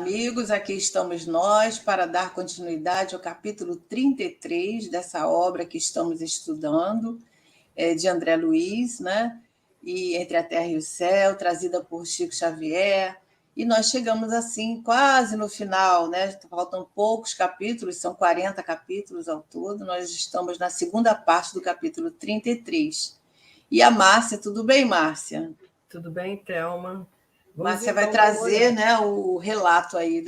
amigos, aqui estamos nós para dar continuidade ao capítulo 33 dessa obra que estamos estudando, de André Luiz, né? E Entre a Terra e o Céu, trazida por Chico Xavier. E nós chegamos assim quase no final, né? Faltam poucos capítulos, são 40 capítulos ao todo. Nós estamos na segunda parte do capítulo 33. E a Márcia, tudo bem, Márcia? Tudo bem, Thelma? Márcia vai trazer, né, o relato aí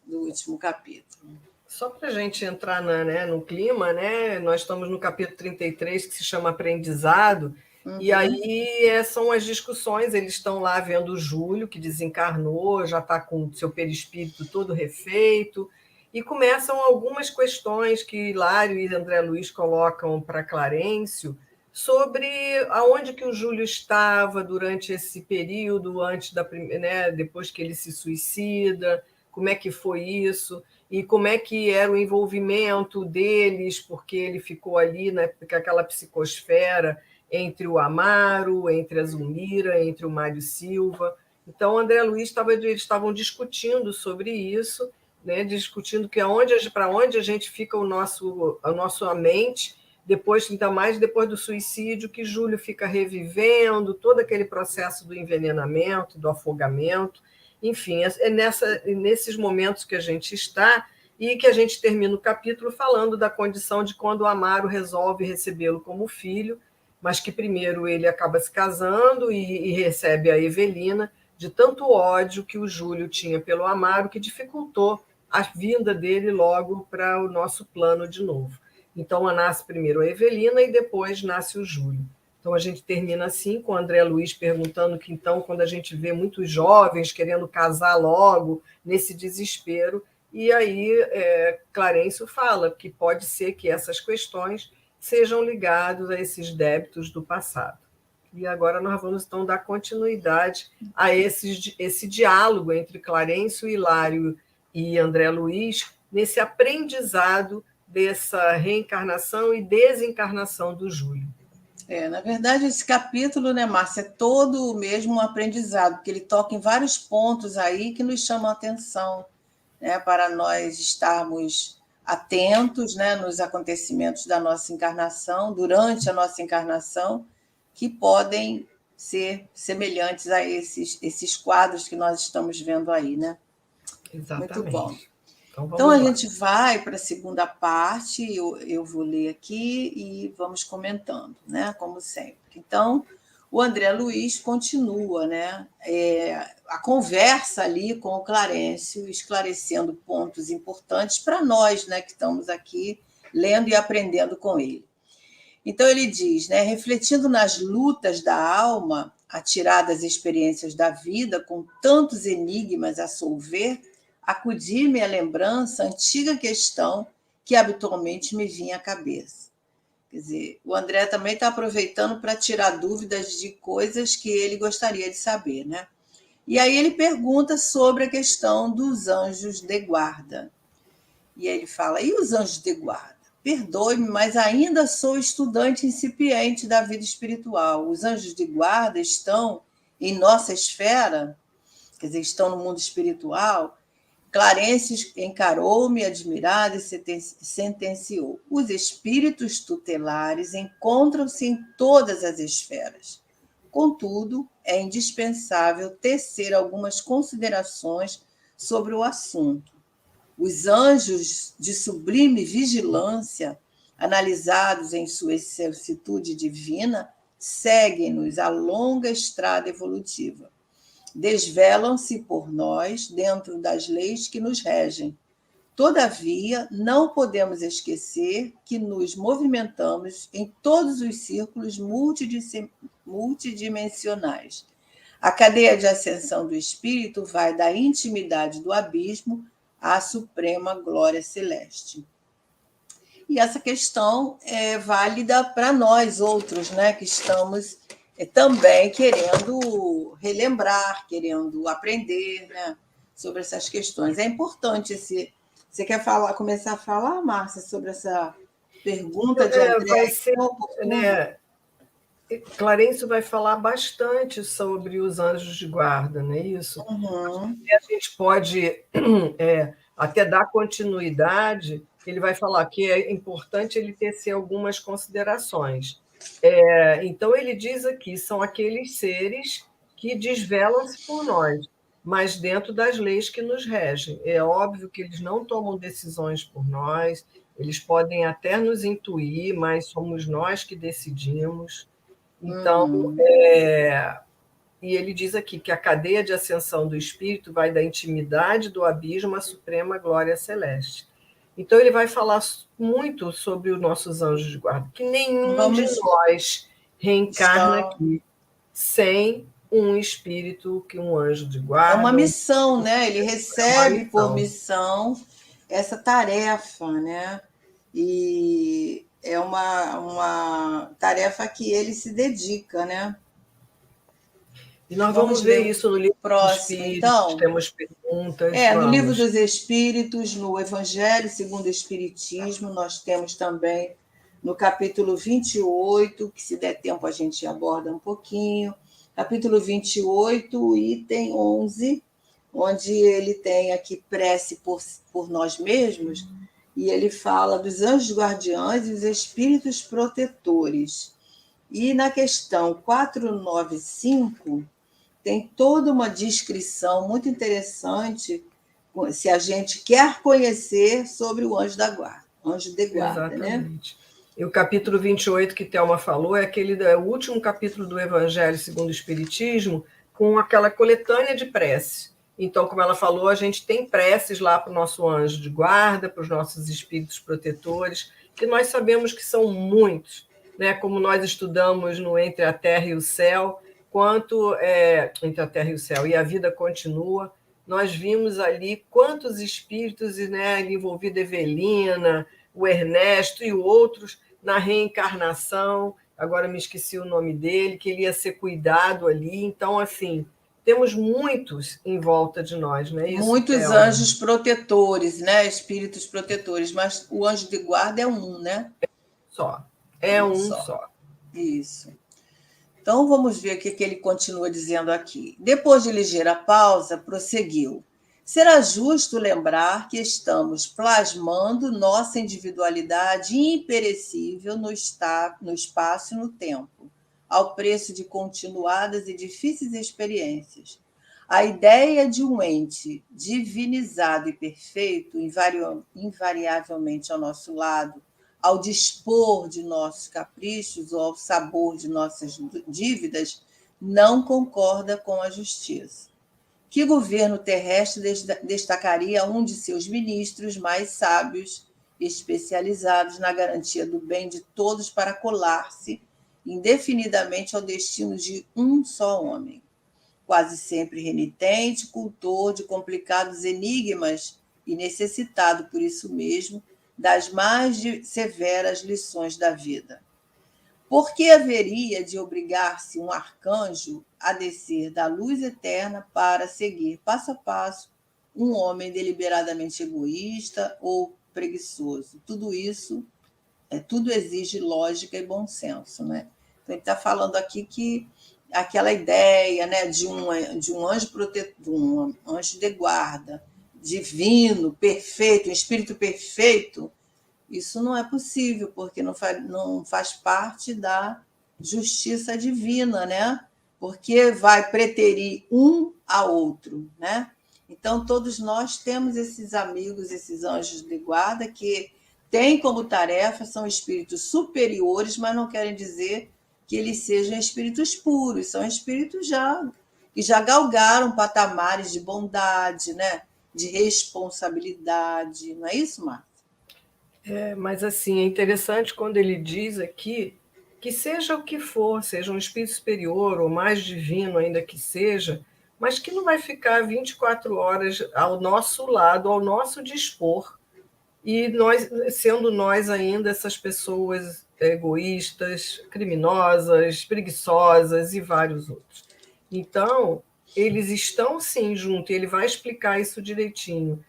do último capítulo. Só para a gente entrar no clima, né? Nós estamos no capítulo 33, que se chama Aprendizado, e aí são as discussões, eles estão lá vendo o Júlio, que desencarnou, já está com o seu perispírito todo refeito, e começam algumas questões que Hilário e André Luiz colocam para Clarencio, sobre aonde que o Júlio estava durante esse período, antes depois que ele se suicida, como é que foi isso, e como é que era o envolvimento deles, porque ele ficou ali naquela psicosfera entre o Amaro, entre a Zulmira, entre o Mário Silva. Então, o André Luiz eles estavam discutindo sobre isso, né, discutindo para onde a gente fica a nossa mente, depois, ainda mais depois do suicídio, que Júlio fica revivendo todo aquele processo do envenenamento, do afogamento. Enfim, é nesses momentos que a gente está e que a gente termina o capítulo falando da condição de quando o Amaro resolve recebê-lo como filho, mas que primeiro ele acaba se casando e recebe a Evelina, de tanto ódio que o Júlio tinha pelo Amaro, que dificultou a vinda dele logo para o nosso plano de novo. Então, nasce primeiro a Evelina e depois nasce o Júlio. Então, a gente termina assim, com o André Luiz perguntando que, então, quando a gente vê muitos jovens querendo casar logo, nesse desespero, e aí Clarencio fala que pode ser que essas questões sejam ligadas a esses débitos do passado. E agora nós vamos, então, dar continuidade a esse diálogo entre Clarencio, Hilário e André Luiz, nesse aprendizado dessa reencarnação e desencarnação do Júlio. Na verdade, esse capítulo, né, Márcia, é todo mesmo um aprendizado, porque ele toca em vários pontos aí que nos chamam a atenção, né, para nós estarmos atentos, né, nos acontecimentos da nossa encarnação, durante a nossa encarnação, que podem ser semelhantes a esses quadros que nós estamos vendo aí, né? Exatamente. Muito bom. Então, a gente vai para a segunda parte, eu vou ler aqui e vamos comentando, né? Como sempre. Então, o André Luiz continua, né? A conversa ali com o Clarencio, esclarecendo pontos importantes para nós, né, que estamos aqui lendo e aprendendo com ele. Então, ele diz, né? Refletindo nas lutas da alma, atiradas experiências da vida, com tantos enigmas a solver, acudir-me à lembrança, antiga questão que habitualmente me vinha à cabeça. Quer dizer, o André também está aproveitando para tirar dúvidas de coisas que ele gostaria de saber, né? E aí ele pergunta sobre a questão dos anjos de guarda. E aí ele fala, e os anjos de guarda? Perdoe-me, mas ainda sou estudante incipiente da vida espiritual. Os anjos de guarda estão em nossa esfera, quer dizer, estão no mundo espiritual. Clarencio encarou-me admirado e sentenciou: os espíritos tutelares encontram-se em todas as esferas. Contudo, é indispensável tecer algumas considerações sobre o assunto. Os anjos de sublime vigilância, analisados em sua excelsitude divina, seguem-nos a longa estrada evolutiva. Desvelam-se por nós dentro das leis que nos regem. Todavia, não podemos esquecer que nos movimentamos em todos os círculos multidimensionais. A cadeia de ascensão do espírito vai da intimidade do abismo à suprema glória celeste. E essa questão é válida para nós outros, né, que estamos também querendo relembrar, querendo aprender, né, sobre essas questões. É importante esse... Você quer começar a falar, Márcia, sobre essa pergunta de André? Vai ser, né, Clarencio vai falar bastante sobre os anjos de guarda, não é isso? Uhum. A gente pode até dar continuidade, ele vai falar que é importante ele tecer algumas considerações. Então, ele diz aqui, são aqueles seres que desvelam-se por nós, mas dentro das leis que nos regem. É óbvio que eles não tomam decisões por nós, eles podem até nos intuir, mas somos nós que decidimos. Então, Uhum. e ele diz aqui que a cadeia de ascensão do espírito vai da intimidade do abismo à suprema glória celeste. Então, ele vai falar muito sobre os nossos anjos de guarda, que nenhum de Vamos nós reencarna só. aqui sem um espírito, que um anjo de É uma guarda, missão, né? Ele uma recebe por missão. missão essa tarefa, né? E é uma tarefa que ele se dedica, né? E nós Vamos vamos ver ler o isso no livro dos próximo, Espíritos, então? temos perguntas, No Livro vamos. dos Espíritos, no Evangelho segundo o Espiritismo, nós temos também no capítulo 28, que se der tempo a gente aborda um pouquinho, capítulo 28, item 11, onde ele tem aqui prece por nós mesmos, e ele fala dos anjos guardiães e os espíritos protetores. E na questão 495, tem toda uma descrição muito interessante se a gente quer conhecer sobre o anjo da guarda, anjo de guarda, né? Exatamente. E o capítulo 28 que Thelma falou é o último capítulo do Evangelho segundo o Espiritismo, com aquela coletânea de preces. Então, como ela falou, a gente tem preces lá para o nosso anjo de guarda, para os nossos espíritos protetores, que nós sabemos que são muitos, né? Como nós estudamos no Entre a Terra e o Céu, Entre a Terra e o Céu, e a vida continua, nós vimos ali quantos espíritos, né, envolvida Evelina, o Ernesto e outros na reencarnação, agora me esqueci o nome dele, que ele ia ser cuidado ali. Então, assim, temos muitos em volta de nós, não é isso, Muitos Thelma? anjos protetores, né? Espíritos protetores, mas o anjo de guarda é um, né? Só. É Um um só. só. Isso. Então vamos ver o que ele continua dizendo aqui. Depois de ligeira pausa, prosseguiu. Será justo lembrar que estamos plasmando nossa individualidade imperecível no espaço e no tempo, ao preço de continuadas e difíceis experiências. A ideia de um ente divinizado e perfeito, invariavelmente ao nosso lado, ao dispor de nossos caprichos ou ao sabor de nossas dívidas, não concorda com a justiça. Que governo terrestre destacaria um de seus ministros mais sábios, especializados na garantia do bem de todos para colar-se indefinidamente ao destino de um só homem? Quase sempre renitente, cultor de complicados enigmas e necessitado, por isso mesmo, das mais severas lições da vida. Por que haveria de obrigar-se um arcanjo a descer da luz eterna para seguir passo a passo um homem deliberadamente egoísta ou preguiçoso? Tudo exige lógica e bom senso, né? Então, ele está falando aqui que aquela ideia, né, de um anjo protetor, de um anjo de guarda divino, perfeito, um espírito perfeito, isso não é possível, porque não faz parte da justiça divina, né? Porque vai preterir um a outro, né? Então, todos nós temos esses amigos, esses anjos de guarda, que têm como tarefa, são espíritos superiores, mas não querem dizer que eles sejam espíritos puros, são espíritos que já galgaram patamares de bondade, né? De responsabilidade, não é isso, Marta? Mas, assim, é interessante quando ele diz aqui que seja o que for, seja um espírito superior ou mais divino ainda que seja, mas que não vai ficar 24 horas ao nosso lado, ao nosso dispor, e nós, sendo nós ainda essas pessoas egoístas, criminosas, preguiçosas e vários outros. Então, eles estão sim juntos, e ele vai explicar isso direitinho,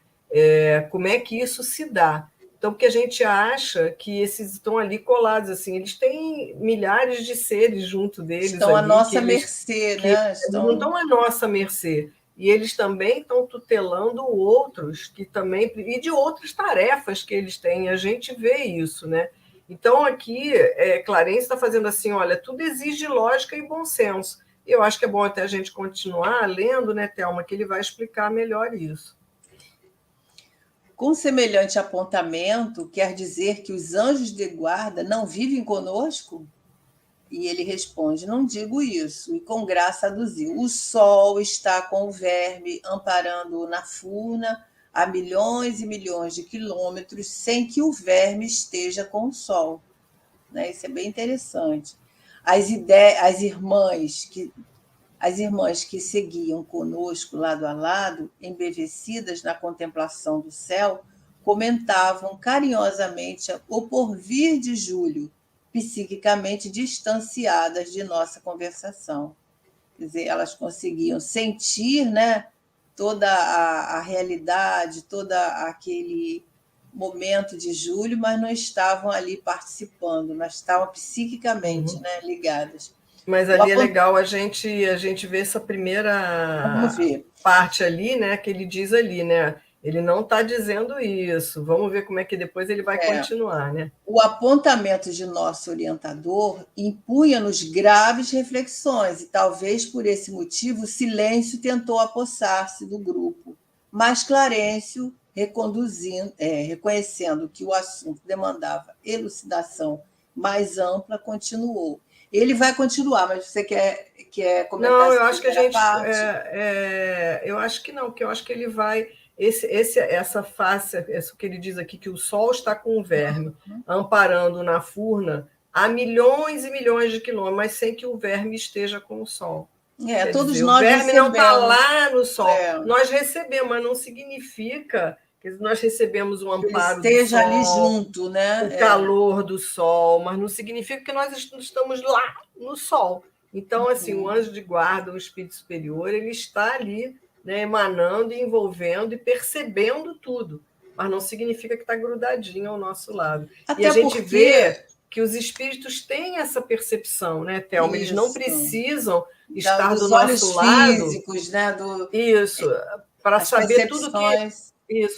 como é que isso se dá. Então, porque a gente acha que esses estão ali colados, assim, eles têm milhares de seres junto deles Estão à ali, nossa mercê, que né? eles não estão à nossa mercê. E eles também estão tutelando outros que também, e de outras tarefas que eles têm, a gente vê isso, né? Então, aqui, Clarence está fazendo assim, olha, tudo exige lógica e bom senso. E eu acho que é bom até a gente continuar lendo, né, Thelma, que ele vai explicar melhor isso. Com semelhante apontamento, quer dizer que os anjos de guarda não vivem conosco? E ele responde: não digo isso. E com graça aduziu: o sol está com o verme, amparando-o na furna a milhões e milhões de quilômetros, sem que o verme esteja com o sol. Né? Isso é bem interessante. As irmãs que seguiam conosco lado a lado, embevecidas na contemplação do céu, comentavam carinhosamente o porvir de Júlio, psiquicamente distanciadas de nossa conversação. Quer dizer, elas conseguiam sentir, né, toda a realidade, todo aquele momento de Júlio, mas não estavam ali participando, mas estavam psiquicamente, né, ligadas. Mas ali é legal a gente ver essa Vamos primeira ver. parte ali, né? Que ele diz ali, né? Ele não está dizendo isso. Vamos ver como é que depois ele vai continuar, né? O apontamento de nosso orientador impunha-nos graves reflexões, e talvez por esse motivo o silêncio tentou apossar-se do grupo. Mas Clarencio, reconhecendo que o assunto demandava elucidação mais ampla, continuou. Ele vai continuar, mas você quer comentar não, essa eu acho que a primeira gente. parte? Eu acho que não, que eu acho que ele vai. Essa face, isso que ele diz aqui, que o sol está com o verme, amparando na furna a milhões e milhões de quilômetros, mas sem que o verme esteja com o sol. Quer Todos dizer, nós o verme não está recebemos. lá no sol. Nós recebemos, mas não significa que nós recebemos o amparo do sol. Esteja ali junto, né? O calor do sol, mas não significa que nós estamos lá no sol. Então, assim, o anjo de guarda, o espírito superior, ele está ali, né, emanando, envolvendo e percebendo tudo, mas não significa que está grudadinho ao nosso lado. Até e a gente vê que os espíritos têm essa percepção, né, Thelma? Eles não precisam estar do nosso lado. Físicos, né? Isso, para saber percepções.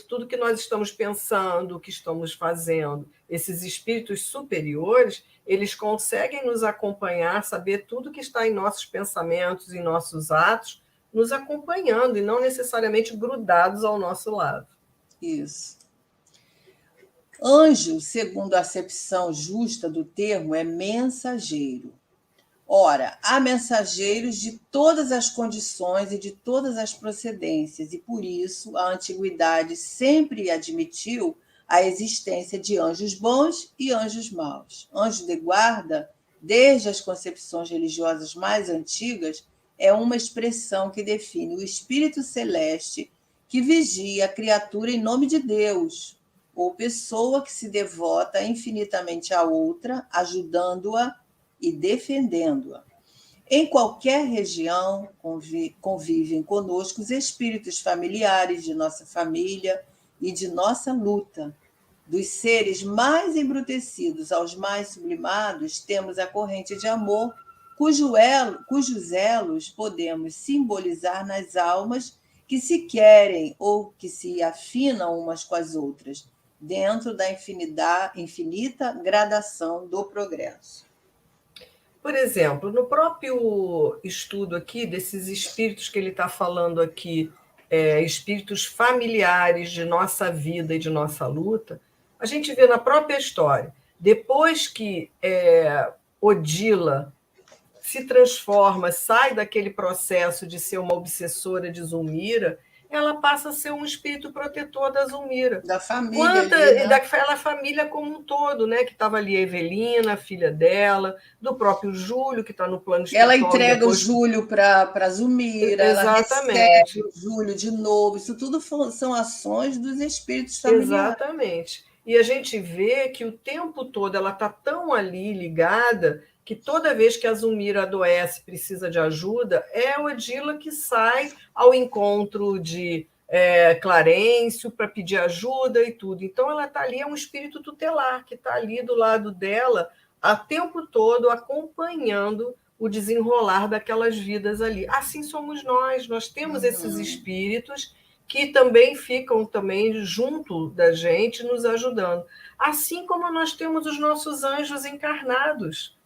tudo que nós estamos pensando, o que estamos fazendo. Esses espíritos superiores, eles conseguem nos acompanhar, saber tudo que está em nossos pensamentos, em nossos atos, nos acompanhando e não necessariamente grudados ao nosso lado. Isso. Anjo, segundo a acepção justa do termo, é mensageiro. Ora, há mensageiros de todas as condições e de todas as procedências, e por isso a antiguidade sempre admitiu a existência de anjos bons e anjos maus. Anjo de guarda, desde as concepções religiosas mais antigas, é uma expressão que define o espírito celeste que vigia a criatura em nome de Deus, ou pessoa que se devota infinitamente a outra, ajudando-a e defendendo-a. Em qualquer região, convivem conosco os espíritos familiares de nossa família e de nossa luta. Dos seres mais embrutecidos aos mais sublimados, temos a corrente de amor, cujos elos podemos simbolizar nas almas que se querem ou que se afinam umas com as outras, dentro da infinita gradação do progresso. Por exemplo, no próprio estudo aqui, desses espíritos que ele está falando aqui, espíritos familiares de nossa vida e de nossa luta, a gente vê na própria história, depois que Odila se transforma, sai daquele processo de ser uma obsessora de Zulmira, ela passa a ser um espírito protetor da Zulmira. Da família. Daquela família como um todo, né? Que estava ali a Evelina, a filha dela, do próprio Júlio, que está no plano espiritual. Ela entrega o Júlio para Zulmira, ela recebe o Júlio de novo. Isso tudo são ações dos espíritos familiares. Exatamente. E a gente vê que o tempo todo ela está tão ali ligada que toda vez que a Zulmira adoece, precisa de ajuda, é a Odila que sai ao encontro de Clarencio para pedir ajuda e tudo. Então, ela está ali, é um espírito tutelar que está ali do lado dela o tempo todo, acompanhando o desenrolar daquelas vidas ali. Assim somos nós temos esses espíritos que também ficam também junto da gente, nos ajudando. Assim como nós temos os nossos anjos encarnados,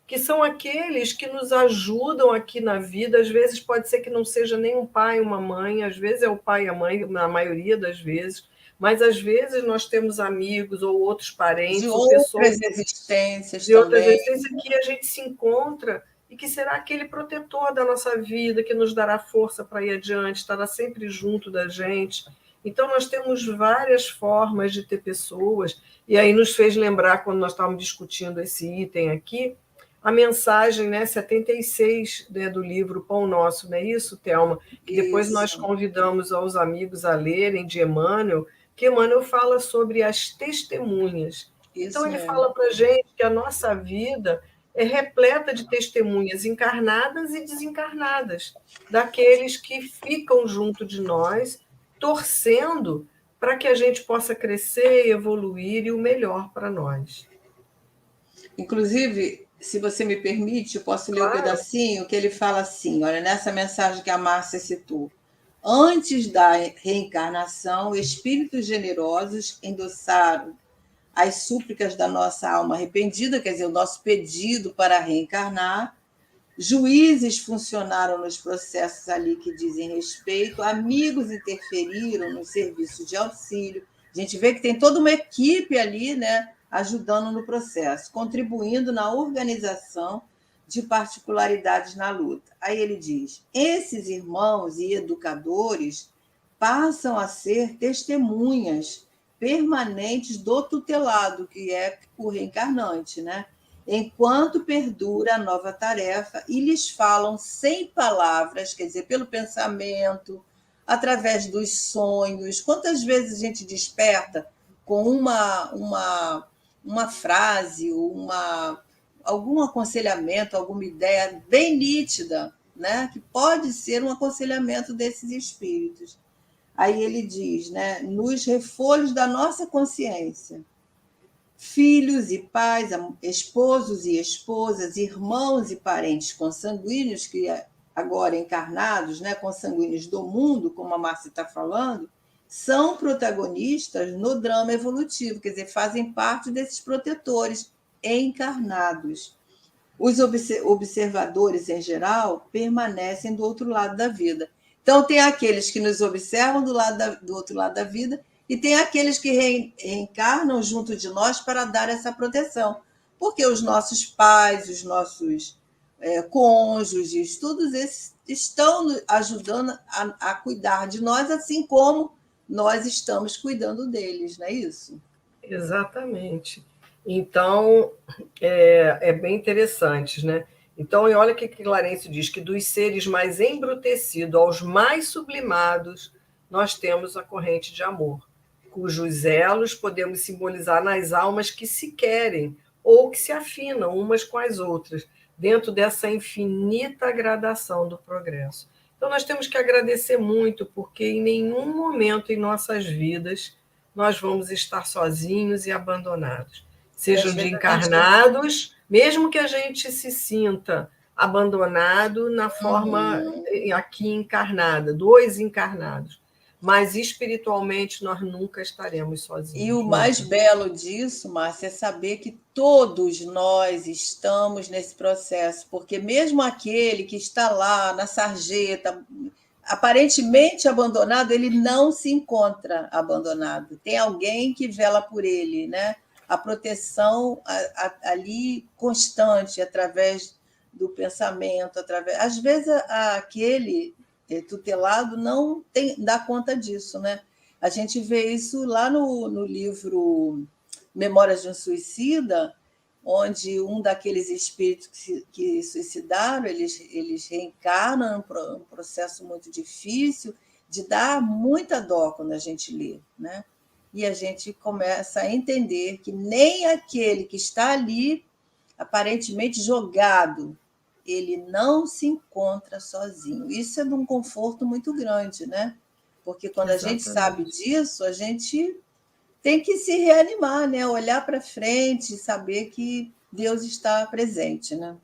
que são aqueles que nos ajudam aqui na vida. Às vezes pode ser que não seja nem um pai, uma mãe, às vezes é o pai e a mãe, na maioria das vezes, mas às vezes nós temos amigos ou outros parentes, de ou pessoas outras existências de outras também. existências que a gente se encontra e que será aquele protetor da nossa vida, que nos dará força para ir adiante, estará sempre junto da gente. Então, nós temos várias formas de ter pessoas, e aí nos fez lembrar, quando nós estávamos discutindo esse item aqui, a mensagem, né, 76, né, do livro Pão Nosso, não é isso, Thelma? Que depois nós convidamos aos amigos a lerem, de Emmanuel, que Emmanuel fala sobre as testemunhas. Então, ele fala para a gente que a nossa vida é repleta de testemunhas encarnadas e desencarnadas, daqueles que ficam junto de nós, torcendo para que a gente possa crescer, evoluir e o melhor para nós. Inclusive, se você me permite, eu posso ler um pedacinho que ele fala assim, olha, nessa mensagem que a Márcia citou. Antes da reencarnação, espíritos generosos endossaram as súplicas da nossa alma arrependida, quer dizer, o nosso pedido para reencarnar. Juízes funcionaram nos processos ali que dizem respeito, amigos interferiram no serviço de auxílio. A gente vê que tem toda uma equipe ali, né, ajudando no processo, contribuindo na organização de particularidades na luta. Aí ele diz: esses irmãos e educadores passam a ser testemunhas permanentes do tutelado, que é o reencarnante, né? Enquanto perdura a nova tarefa, e lhes falam sem palavras, quer dizer, pelo pensamento, através dos sonhos. Quantas vezes a gente desperta com uma frase, algum aconselhamento, alguma ideia bem nítida, né? Que pode ser um aconselhamento desses espíritos. Aí ele diz, né? Nos refolhos da nossa consciência, filhos e pais, esposos e esposas, irmãos e parentes consanguíneos, que agora encarnados, né, consanguíneos do mundo, como a Márcia está falando, são protagonistas no drama evolutivo, quer dizer, fazem parte desses protetores encarnados. Os observadores, em geral, permanecem do outro lado da vida. Então, tem aqueles que nos observam do outro lado da vida, e tem aqueles que reencarnam junto de nós para dar essa proteção. Porque os nossos pais, os nossos cônjuges, todos esses estão ajudando a cuidar de nós, assim como nós estamos cuidando deles, não é isso? Exatamente. Então, é bem interessante, né? Então, e olha o que Clarencio diz, que dos seres mais embrutecidos aos mais sublimados, nós temos a corrente de amor, cujos elos podemos simbolizar nas almas que se querem ou que se afinam umas com as outras, dentro dessa infinita gradação do progresso. Então, nós temos que agradecer muito, porque em nenhum momento em nossas vidas nós vamos estar sozinhos e abandonados. Sejam de encarnados, mesmo que a gente se sinta abandonado na forma aqui encarnada, dois encarnados, mas espiritualmente nós nunca estaremos sozinhos. E o mais belo disso, Márcia, é saber que todos nós estamos nesse processo, porque mesmo aquele que está lá na sarjeta, aparentemente abandonado, ele não se encontra abandonado. Tem alguém que vela por ele, né? A proteção ali constante, através do pensamento, às vezes aquele tutelado não dá conta disso, né? A gente vê isso lá no livro Memórias de um Suicida, onde um daqueles espíritos que suicidaram, eles reencarnam num processo muito difícil, de dar muita dó quando a gente lê, né? E a gente começa a entender que nem aquele que está ali, aparentemente jogado, ele não se encontra sozinho. Isso é de um conforto muito grande, né? porque quando a gente sabe disso, a gente tem que se reanimar, né? Olhar para frente e saber que Deus está presente, né?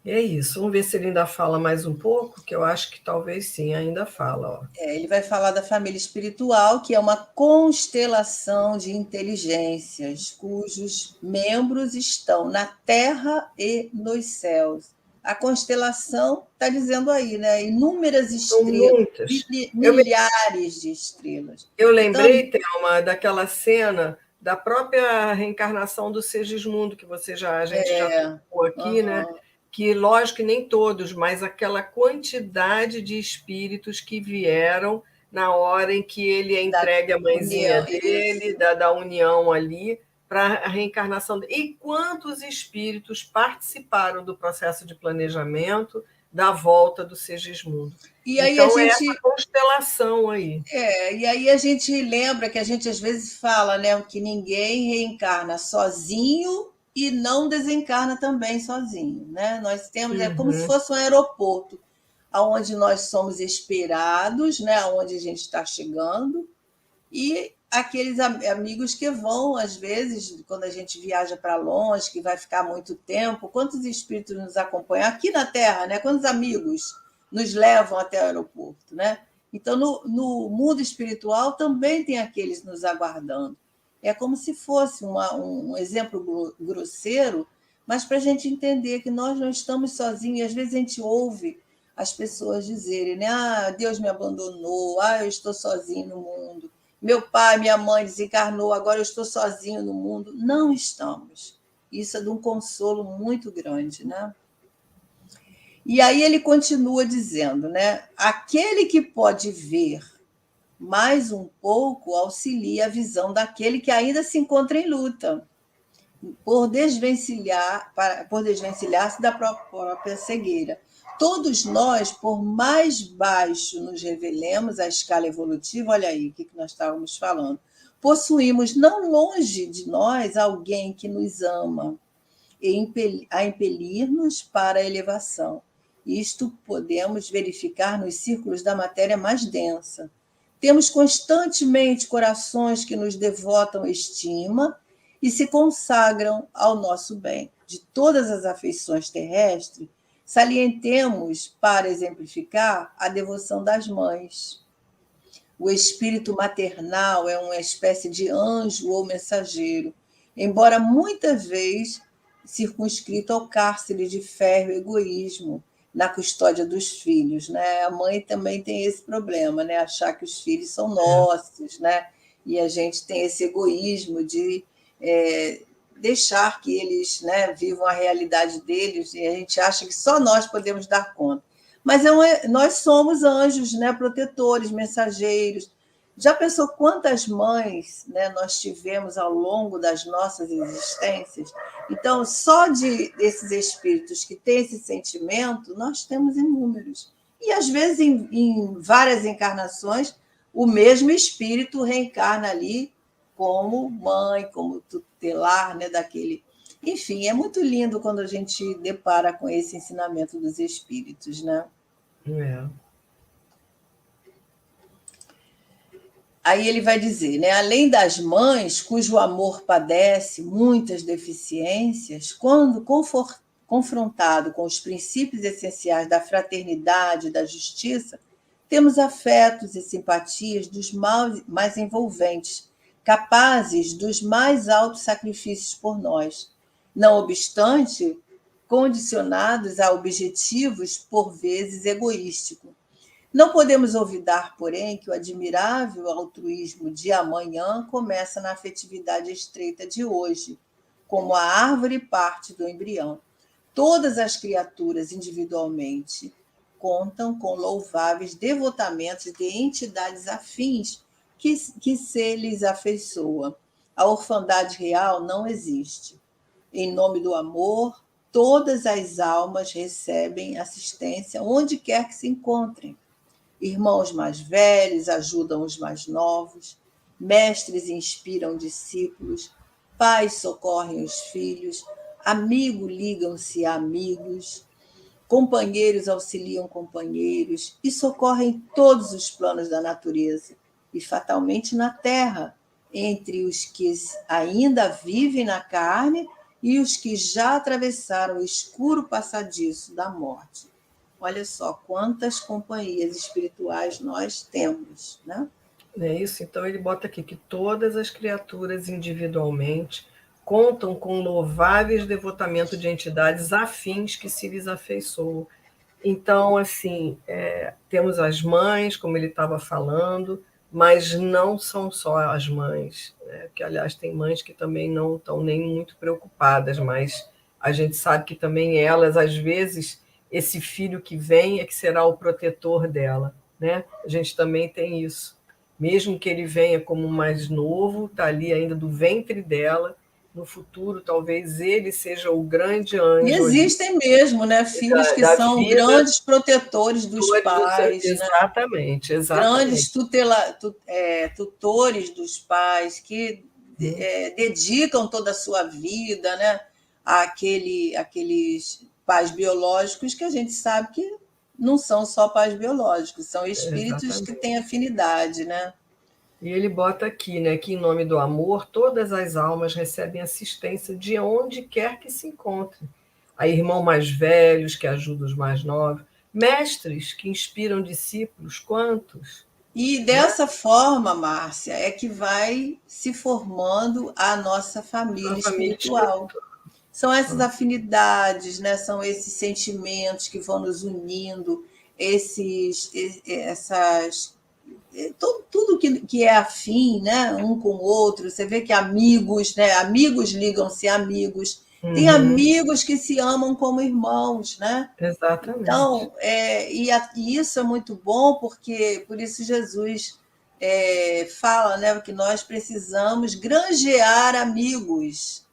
É isso. Vamos ver se ele ainda fala mais um pouco, que eu acho que talvez sim, ainda fala. Ó. Ele vai falar da família espiritual, que é uma constelação de inteligências, cujos membros estão na Terra e nos céus. A constelação está dizendo aí, né? Inúmeras estrelas, muitas. milhares de estrelas. Eu lembrei, então, Thelma, daquela cena da própria reencarnação do Segismundo, que a gente já tocou aqui, né? Que, lógico que nem todos, mas aquela quantidade de espíritos que vieram na hora em que ele é entregue à mãezinha dele, da união ali, para a reencarnação dele. E quantos espíritos participaram do processo de planejamento da volta do Segismundo? E aí então, é essa constelação aí. E aí a gente lembra que a gente às vezes fala, né, que ninguém reencarna sozinho e não desencarna também sozinho, né? Nós temos, é como se fosse um aeroporto, onde nós somos esperados, né, onde a gente está chegando, e aqueles amigos que vão, às vezes, quando a gente viaja para longe, que vai ficar muito tempo, quantos espíritos nos acompanham aqui na Terra, né? Quantos amigos nos levam até o aeroporto, né? Então, no mundo espiritual também tem aqueles nos aguardando. É como se fosse um exemplo grosseiro, mas para a gente entender que nós não estamos sozinhos. E às vezes a gente ouve as pessoas dizerem, né? Ah, Deus me abandonou, ah, eu estou sozinho no mundo. Meu pai, minha mãe desencarnou, agora eu estou sozinho no mundo. Não estamos. Isso é de um consolo muito grande, né? E aí ele continua dizendo, né? Aquele que pode ver mais um pouco auxilia a visão daquele que ainda se encontra em luta, por desvencilhar-se da própria cegueira. Todos nós, por mais baixo nos revelemos a escala evolutiva, olha aí o que nós estávamos falando, possuímos não longe de nós alguém que nos ama a impelir-nos para a elevação. Isto podemos verificar nos círculos da matéria mais densa. Temos constantemente corações que nos devotam estima e se consagram ao nosso bem. De todas as afeições terrestres, salientemos, para exemplificar, a devoção das mães. O espírito maternal é uma espécie de anjo ou mensageiro, embora muitas vezes circunscrito ao cárcere de ferro e egoísmo na custódia dos filhos, né? A mãe também tem esse problema, né? Achar que os filhos são nossos, né? E a gente tem esse egoísmo de deixar que eles, né, vivam a realidade deles, e a gente acha que só nós podemos dar conta. Mas nós somos anjos, né, protetores, mensageiros. Já pensou quantas mães, né, nós tivemos ao longo das nossas existências? Então, só desses espíritos que têm esse sentimento, nós temos inúmeros. E, às vezes, em várias encarnações, o mesmo espírito reencarna ali como mãe, como tutelar, né, daquele. Enfim, é muito lindo quando a gente depara com esse ensinamento dos espíritos, né? Aí ele vai dizer, né, além das mães, cujo amor padece muitas deficiências, quando confrontado com os princípios essenciais da fraternidade e da justiça, temos afetos e simpatias dos mais envolventes, capazes dos mais altos sacrifícios por nós. Não obstante, condicionados a objetivos, por vezes, egoísticos. Não podemos olvidar, porém, que o admirável altruísmo de amanhã começa na afetividade estreita de hoje, como a árvore parte do embrião. Todas as criaturas, individualmente, contam com louváveis devotamentos de entidades afins que se lhes afeiçoa. A orfandade real não existe. Em nome do amor, todas as almas recebem assistência onde quer que se encontrem. Irmãos mais velhos ajudam os mais novos, mestres inspiram discípulos, pais socorrem os filhos, amigos ligam-se a amigos, companheiros auxiliam companheiros e socorrem todos os planos da natureza, e fatalmente na terra, entre os que ainda vivem na carne e os que já atravessaram o escuro passadiço da morte. Olha só quantas companhias espirituais nós temos, né? É isso, então ele bota aqui que todas as criaturas individualmente contam com louváveis devotamento de entidades afins que se lhes afeiçoam. Então, assim, temos as mães, como ele estava falando, mas não são só as mães, né? Que, aliás, tem mães que também não estão nem muito preocupadas, mas a gente sabe que também elas, às vezes, esse filho que vem é que será o protetor dela, né? A gente também tem isso. Mesmo que ele venha como mais novo, está ali ainda do ventre dela, no futuro, talvez ele seja o grande E anjo ali existem mesmo, né, filhos que da são vida. grandes protetores dos pais, né? Exatamente, Grandes exatamente. tutores dos pais, que dedicam toda a sua vida, né, àqueles pais biológicos que a gente sabe que não são só pais biológicos, são espíritos que Exatamente. têm afinidade, né? E ele bota aqui, né, que em nome do amor, todas as almas recebem assistência de onde quer que se encontrem. Há irmãos mais velhos que ajudam os mais novos, mestres que inspiram discípulos, quantos? E Né? dessa forma, Márcia, é que vai se formando a nossa família A família espiritual. espiritual. São essas afinidades, né? São esses sentimentos que vão nos unindo, essas tudo que é afim, né, um com o outro. Você vê que amigos, né, amigos ligam-se a amigos. Tem amigos que se amam como irmãos, né? Exatamente. Então, e isso é muito bom, porque por isso Jesus fala, né, que nós precisamos granjear amigos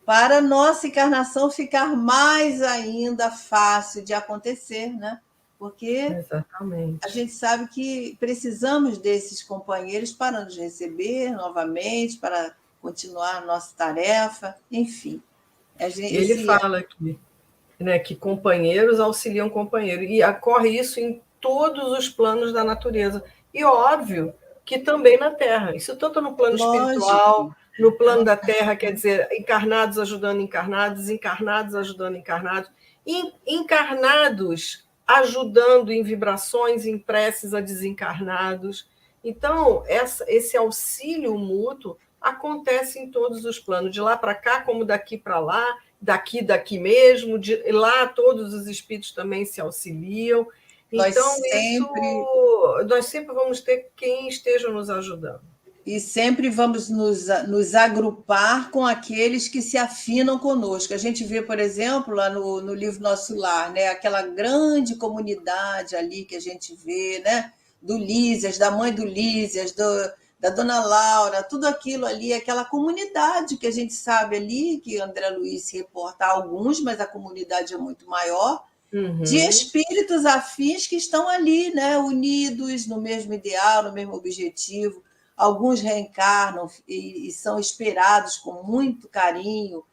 para a nossa encarnação ficar mais ainda fácil de acontecer, né? Porque a Exatamente. gente sabe que precisamos desses companheiros para nos receber novamente, para continuar a nossa tarefa, enfim. Ele Esse, fala aqui, né, que companheiros auxiliam companheiro, e ocorre isso em todos os planos da natureza. E óbvio que também na Terra, isso tanto no plano espiritual, lógico, no plano da Terra, quer dizer, encarnados ajudando encarnados, encarnados ajudando encarnados, encarnados ajudando em vibrações, em preces a desencarnados. Então, esse auxílio mútuo acontece em todos os planos, de lá para cá, como daqui para lá, daqui mesmo, de lá todos os espíritos também se auxiliam. Então, nós sempre vamos ter quem esteja nos ajudando. E sempre vamos nos agrupar com aqueles que se afinam conosco. A gente vê, por exemplo, lá no livro Nosso Lar, né, aquela grande comunidade ali que a gente vê, né, do Lísias, da mãe do Lísias, da dona Laura, tudo aquilo ali, aquela comunidade que a gente sabe ali, que André Luiz se reporta a alguns, mas a comunidade é muito maior, de espíritos afins que estão ali, né, unidos no mesmo ideal, no mesmo objetivo. Alguns reencarnam e são esperados com muito carinho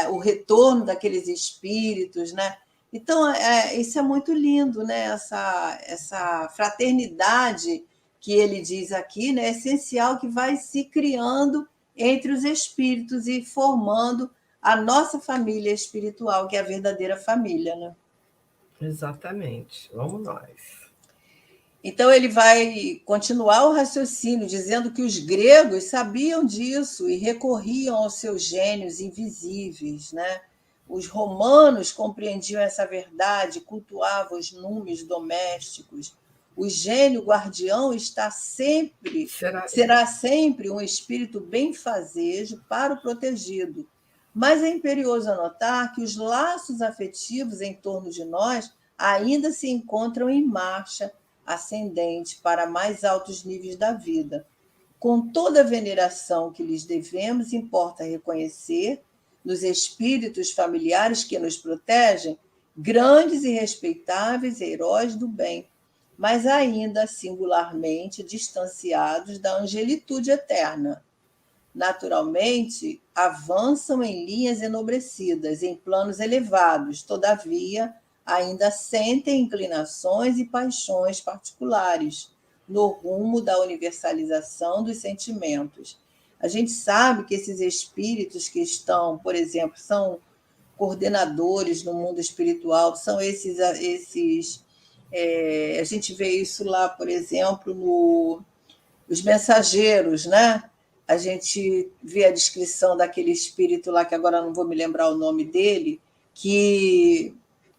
o retorno daqueles espíritos, né? Então, isso é muito lindo, né? Essa fraternidade que ele diz aqui, né? É essencial, que vai se criando entre os espíritos e formando a nossa família espiritual, que é a verdadeira família, né? Exatamente. Vamos nós. Então, ele vai continuar o raciocínio, dizendo que os gregos sabiam disso e recorriam aos seus gênios invisíveis, né? Os romanos compreendiam essa verdade, cultuavam os números domésticos. O gênio guardião será sempre um espírito benfazejo para o protegido. Mas é imperioso anotar que os laços afetivos em torno de nós ainda se encontram em marcha ascendente para mais altos níveis da vida. Com toda a veneração que lhes devemos, importa reconhecer nos espíritos familiares que nos protegem grandes e respeitáveis heróis do bem, mas ainda singularmente distanciados da angelitude eterna. Naturalmente, avançam em linhas enobrecidas, em planos elevados, todavia, ainda sentem inclinações e paixões particulares no rumo da universalização dos sentimentos. A gente sabe que esses espíritos que estão, por exemplo, são coordenadores no mundo espiritual, são a gente vê isso lá, por exemplo, os mensageiros, né? A gente vê a descrição daquele espírito lá, que agora não vou me lembrar o nome dele, que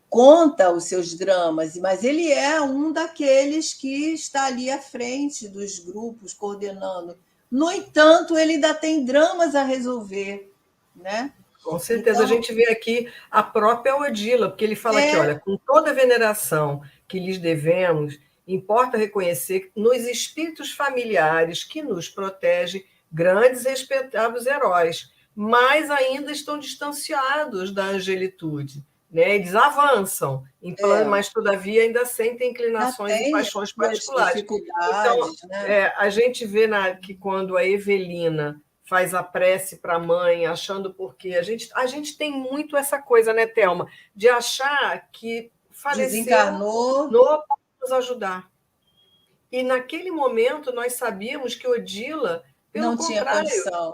conta os seus dramas, mas ele é um daqueles que está ali à frente dos grupos, coordenando. No entanto, ele ainda tem dramas a resolver, né? Com certeza, a gente vê aqui a própria Odila, porque ele fala aqui, olha, com toda a veneração que lhes devemos, importa reconhecer que nos espíritos familiares que nos protegem, grandes e respeitáveis heróis, mas ainda estão distanciados da angelitude, né? Eles avançam, mas todavia ainda sentem inclinações e paixões particulares. Então, né? A gente vê que quando a Evelina faz a prece para a mãe, achando porque a gente tem muito essa coisa, né, Thelma, de achar que faleceu, desencarnou, não pode nos ajudar. E naquele momento nós sabíamos que Odila, pelo contrário,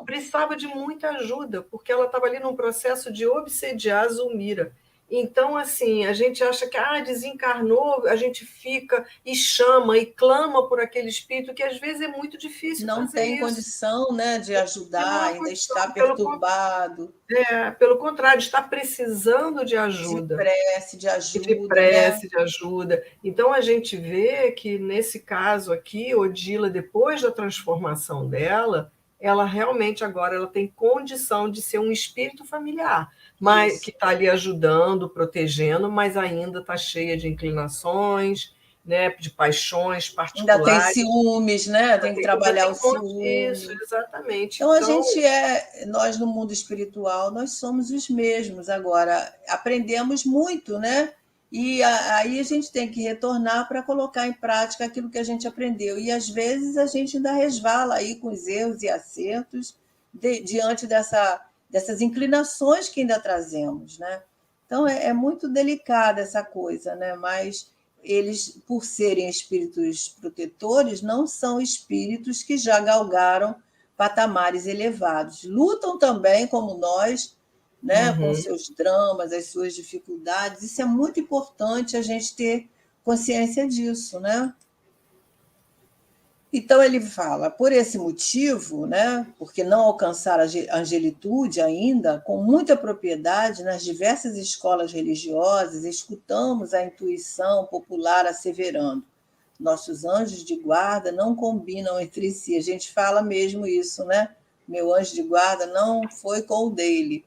precisava de muita ajuda, porque ela estava ali num processo de obsediar a Zulmira. Então, assim, a gente acha que desencarnou, a gente fica e chama e clama por aquele espírito, que às vezes é muito difícil não fazer tem isso. condição, né, de ajudar, ainda está perturbado. Pelo contrário, está precisando de ajuda. De prece, de ajuda. De prece, de ajuda. Então, a gente vê que, nesse caso aqui, Odila, depois da transformação dela, ela realmente agora ela tem condição de ser um espírito familiar, mas que está ali ajudando, protegendo, mas ainda está cheia de inclinações, né, de paixões particulares. Ainda tem ciúmes, né? Tem que trabalhar o ciúme. Isso, exatamente. Então, nós no mundo espiritual, nós somos os mesmos. Agora, aprendemos muito, né? E aí a gente tem que retornar para colocar em prática aquilo que a gente aprendeu. E às vezes a gente ainda resvala aí com os erros e acertos diante dessas inclinações que ainda trazemos, né? Então é muito delicada essa coisa, né? Mas eles, por serem espíritos protetores, não são espíritos que já galgaram patamares elevados. Lutam também, como nós, né, com seus dramas, as suas dificuldades. Isso é muito importante a gente ter consciência disso, né? Então ele fala, por esse motivo, né, porque não alcançar a angelitude ainda, com muita propriedade, nas diversas escolas religiosas, escutamos a intuição popular asseverando: nossos anjos de guarda não combinam entre si. A gente fala mesmo isso, né? Meu anjo de guarda não foi com o dele.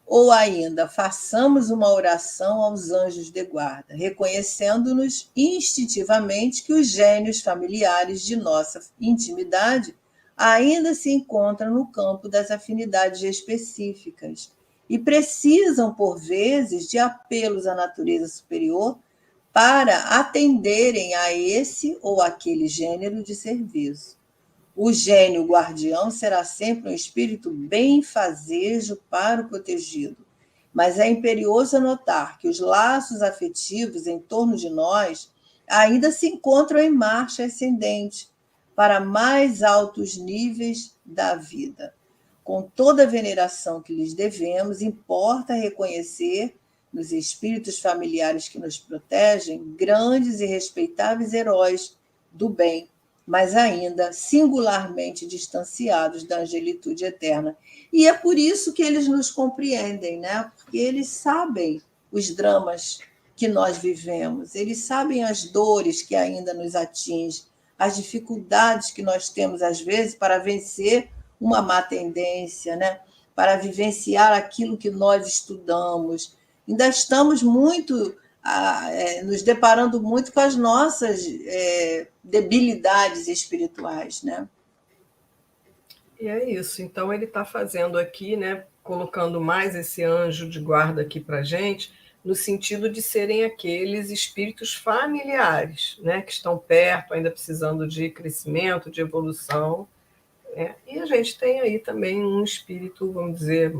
Ou ainda, façamos uma oração aos anjos de guarda, reconhecendo-nos instintivamente que os gênios familiares de nossa intimidade ainda se encontram no campo das afinidades específicas e precisam, por vezes, de apelos à natureza superior para atenderem a esse ou aquele gênero de serviço. O gênio guardião será sempre um espírito benfazejo para o protegido, mas é imperioso notar que os laços afetivos em torno de nós ainda se encontram em marcha ascendente para mais altos níveis da vida. Com toda a veneração que lhes devemos, importa reconhecer nos espíritos familiares que nos protegem grandes e respeitáveis heróis do bem, mas ainda singularmente distanciados da angelitude eterna. E é por isso que eles nos compreendem, né? Porque eles sabem os dramas que nós vivemos, eles sabem as dores que ainda nos atingem, as dificuldades que nós temos, às vezes, para vencer uma má tendência, né? Para vivenciar aquilo que nós estudamos. Ainda estamos muito nos deparando muito com as nossas debilidades espirituais, né? E é isso. Então ele está fazendo aqui, né, colocando mais esse anjo de guarda aqui para a gente, no sentido de serem aqueles espíritos familiares, né, que estão perto, ainda precisando de crescimento, de evolução. E a gente tem aí também um espírito, vamos dizer,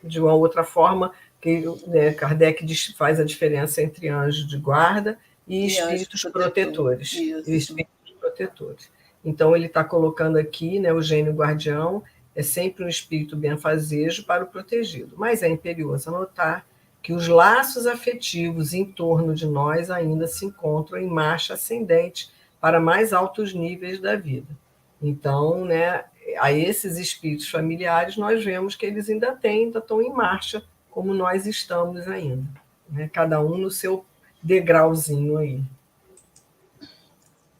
de uma outra forma, que, né, Kardec faz a diferença entre anjos de guarda e espíritos protetores. E espíritos protetores. Então, ele está colocando aqui, né, o gênio guardião é sempre um espírito benfazejo para o protegido, mas é imperioso anotar que os laços afetivos em torno de nós ainda se encontram em marcha ascendente para mais altos níveis da vida. Então, né, a esses espíritos familiares, nós vemos que eles ainda estão em marcha, como nós estamos ainda, né? Cada um no seu degrauzinho aí.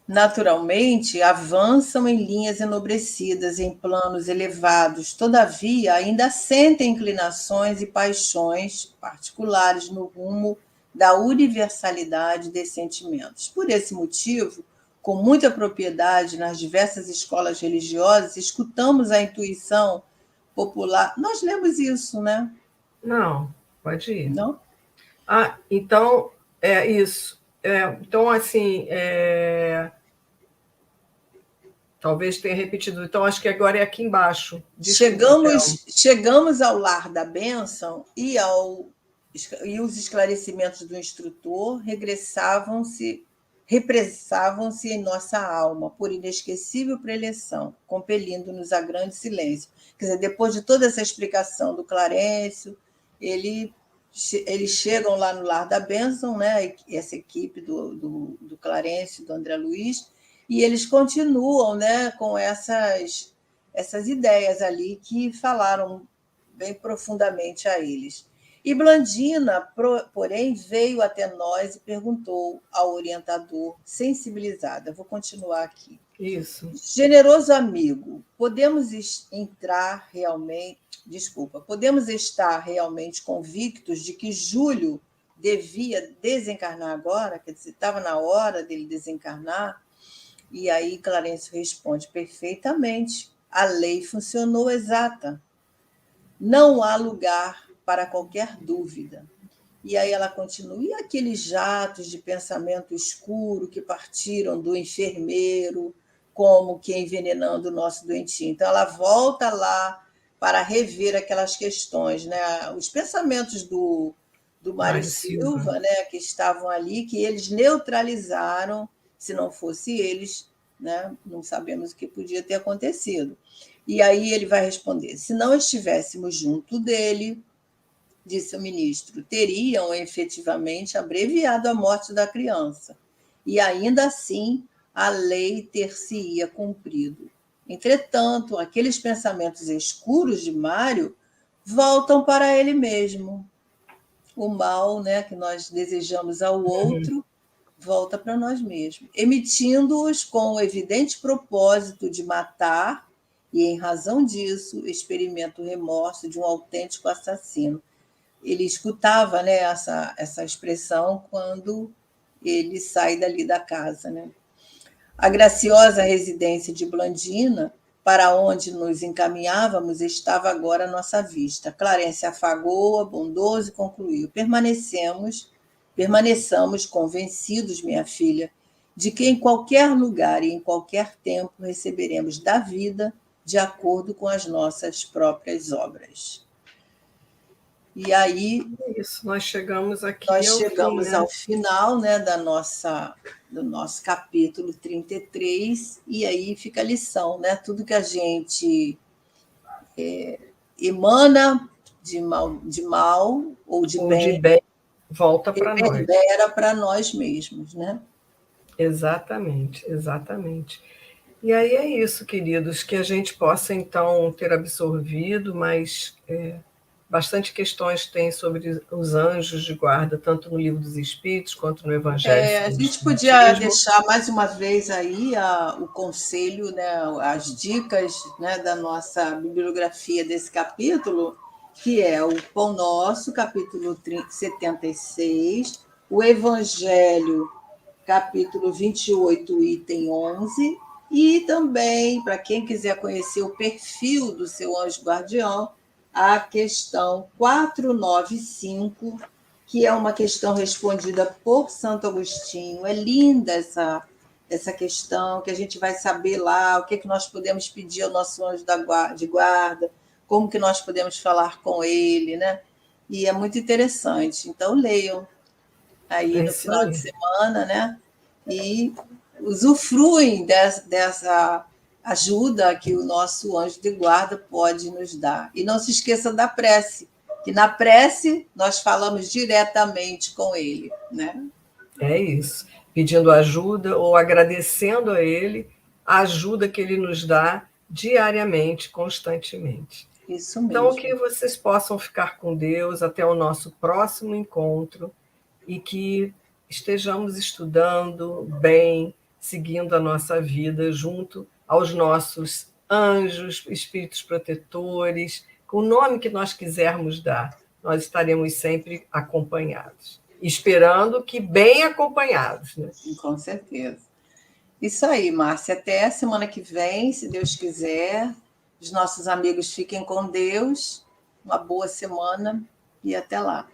Naturalmente, avançam em linhas enobrecidas, em planos elevados, todavia, ainda sentem inclinações e paixões particulares no rumo da universalidade dos sentimentos. Por esse motivo, com muita propriedade nas diversas escolas religiosas, escutamos a intuição popular. Nós lemos isso, né? Não, pode ir. Não? Então, é isso. Então, assim, talvez tenha repetido. Então, acho que agora é aqui embaixo. Chegamos ao lar da bênção e os esclarecimentos do instrutor repressavam-se em nossa alma por inesquecível preleção, compelindo-nos a grande silêncio. Quer dizer, depois de toda essa explicação do Clarencio, eles chegam lá no lar da bênção, né? Essa equipe do Clarencio, do André Luiz, e eles continuam, né, com essas ideias ali que falaram bem profundamente a eles. E Blandina, porém, veio até nós e perguntou ao orientador, sensibilizada. Vou continuar aqui. Isso. Generoso amigo, podemos estar realmente convictos de que Júlio devia desencarnar agora? Quer dizer, estava na hora dele desencarnar? E aí Clarencio responde, perfeitamente. A lei funcionou exata. Não há lugar para qualquer dúvida. E aí ela continua, e aqueles jatos de pensamento escuro que partiram do enfermeiro, como que envenenando o nosso doentinho. Então, ela volta lá para rever aquelas questões, né? Os pensamentos do Mário Silva, né? Que estavam ali, que eles neutralizaram, se não fosse eles, né? Não sabemos o que podia ter acontecido. E aí ele vai responder, se não estivéssemos junto dele, disse o ministro, teriam efetivamente abreviado a morte da criança, e ainda assim a lei ter-se-ia cumprido. Entretanto, aqueles pensamentos escuros de Mário voltam para ele mesmo. O mal, né, que nós desejamos ao outro volta para nós mesmos, emitindo-os com o evidente propósito de matar, e, em razão disso, experimenta o remorso de um autêntico assassino. Ele escutava, né, essa expressão quando ele sai dali da casa, né? A graciosa residência de Blandina, para onde nos encaminhávamos, estava agora à nossa vista. Clarencio afagou-a, bondoso, e concluiu: permaneçamos convencidos, minha filha, de que em qualquer lugar e em qualquer tempo receberemos da vida de acordo com as nossas próprias obras. E aí isso, nós chegamos aqui ao final, né, do nosso capítulo 33, e aí fica a lição, né? Tudo que a gente emana de mal ou de bem volta para nós. Reverbera para nós mesmos, né? Exatamente, exatamente. E aí é isso, queridos, que a gente possa, então, ter absorvido, mas bastante questões tem sobre os anjos de guarda, tanto no Livro dos Espíritos quanto no Evangelho. A gente podia deixar mais uma vez aí o conselho, né, as dicas, né, da nossa bibliografia desse capítulo, que é o Pão Nosso, capítulo 76, o Evangelho, capítulo 28, item 11, e também, para quem quiser conhecer o perfil do seu anjo guardião, a questão 495, que é uma questão respondida por Santo Agostinho. É linda essa questão, que a gente vai saber lá o que nós podemos pedir ao nosso anjo de guarda, como que nós podemos falar com ele, né? e é muito interessante. Então, leiam aí no final de semana, né? E usufruem dessa ajuda que o nosso anjo de guarda pode nos dar. E não se esqueça da prece, que na prece nós falamos diretamente com ele, né? É isso, pedindo ajuda ou agradecendo a ele a ajuda que ele nos dá diariamente, constantemente. Isso mesmo. Então, que vocês possam ficar com Deus até o nosso próximo encontro e que estejamos estudando bem, seguindo a nossa vida junto aos nossos anjos, espíritos protetores, com o nome que nós quisermos dar. Nós estaremos sempre acompanhados. Esperando que bem acompanhados. Né? Com certeza. Isso aí, Márcia. Até a semana que vem, se Deus quiser. Os nossos amigos fiquem com Deus. Uma boa semana e até lá.